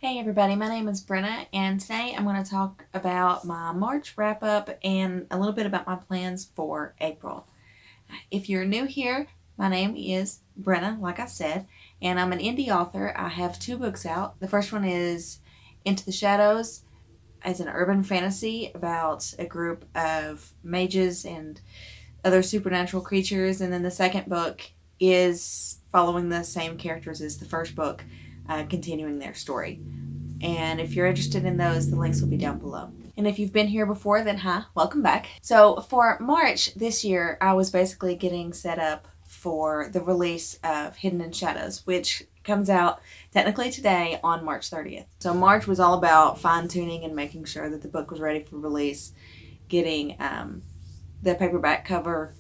Hey everybody, my name is Brenna and today I'm going to talk about my March wrap up and a little bit about my plans for April. If you're new here, my name is Brenna, like I said, and I'm an indie author. I have 2 books out. The first one is Into the Shadows. It's an urban fantasy about a group of mages and other supernatural creatures, and then the second book is following the same characters as the first book, continuing their story. And if you're interested in those, the links will be down below. And if you've been here before, then hi, welcome back. So for March this year, I was basically getting set up for the release of Hidden in Shadows, which comes out technically today on March 30th. So March was all about fine-tuning and making sure that the book was ready for release, getting the paperback cover,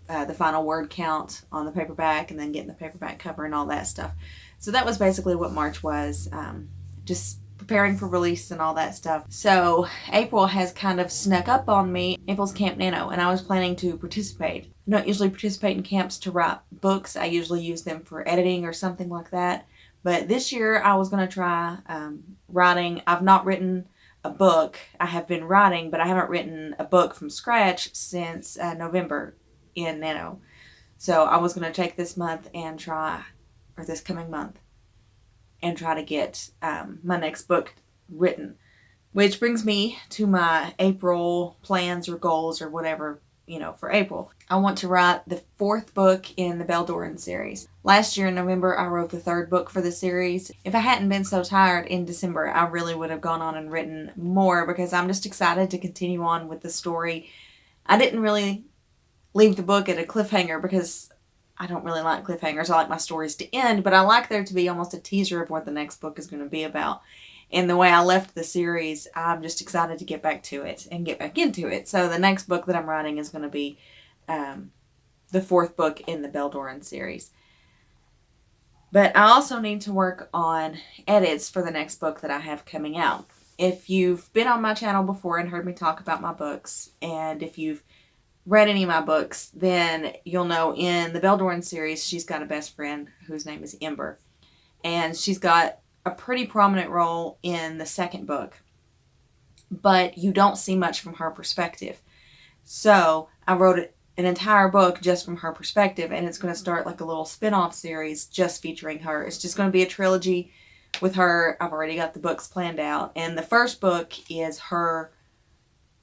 the final word count on the paperback, and then getting the paperback cover and all that stuff. So that was basically what March was, just preparing for release and all that stuff. So April has kind of snuck up on me. April's Camp Nano, and I was planning to participate. I don't usually participate in camps to write books. I usually use them for editing or something like that. But this year I was going to try writing. I've not written a book. I have been writing, but I haven't written a book from scratch since November in Nano. So I was going to take this month and try, or this coming month, and try to get my next book written. Which brings me to my April plans or goals or whatever, for April. I want to write the 4th book in the Beldoran series. Last year in November, I wrote the 3rd book for the series. If I hadn't been so tired in December, I really would have gone on and written more because I'm just excited to continue on with the story. I didn't really leave the book at a cliffhanger because I don't really like cliffhangers. I like my stories to end, but I like there to be almost a teaser of what the next book is going to be about. And the way I left the series, I'm just excited to get back to it and get back into it. So the next book that I'm writing is going to be the 4th book in the Beldoran series. But I also need to work on edits for the next book that I have coming out. If you've been on my channel before and heard me talk about my books, and if you've read any of my books, then you'll know in the Beldoran series, she's got a best friend whose name is Ember. And she's got a pretty prominent role in the 2nd book, but you don't see much from her perspective. So I wrote an entire book just from her perspective, and it's going to start like a little spin-off series just featuring her. It's just going to be a trilogy with her. I've already got the books planned out, and the first book is her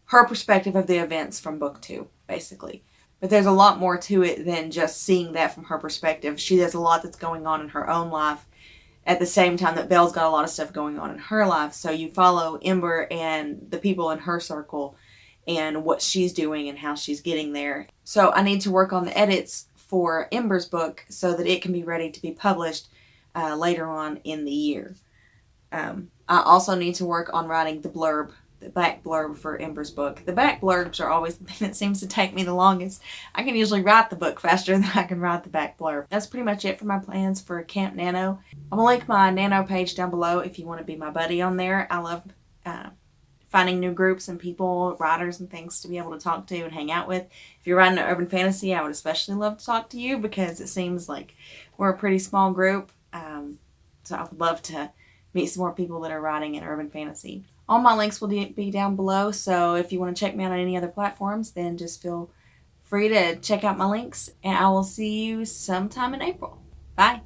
perspective of the events from book 2, basically. But there's a lot more to it than just seeing that from her perspective. She has a lot that's going on in her own life at the same time that Belle's got a lot of stuff going on in her life. So you follow Ember and the people in her circle and what she's doing and how she's getting there. So I need to work on the edits for Ember's book so that it can be ready to be published later on in the year. I also need to work on writing the back blurb for Ember's book. The back blurbs are always the thing that seems to take me the longest. I can usually write the book faster than I can write the back blurb. That's pretty much it for my plans for Camp Nano. I'm going to link my Nano page down below if you want to be my buddy on there. I love finding new groups and people, writers and things to be able to talk to and hang out with. If you're writing an urban fantasy, I would especially love to talk to you because it seems like we're a pretty small group. So I would love to meet some more people that are writing in urban fantasy. All my links will be down below, so if you want to check me out on any other platforms, then just feel free to check out my links, and I will see you sometime in April. Bye!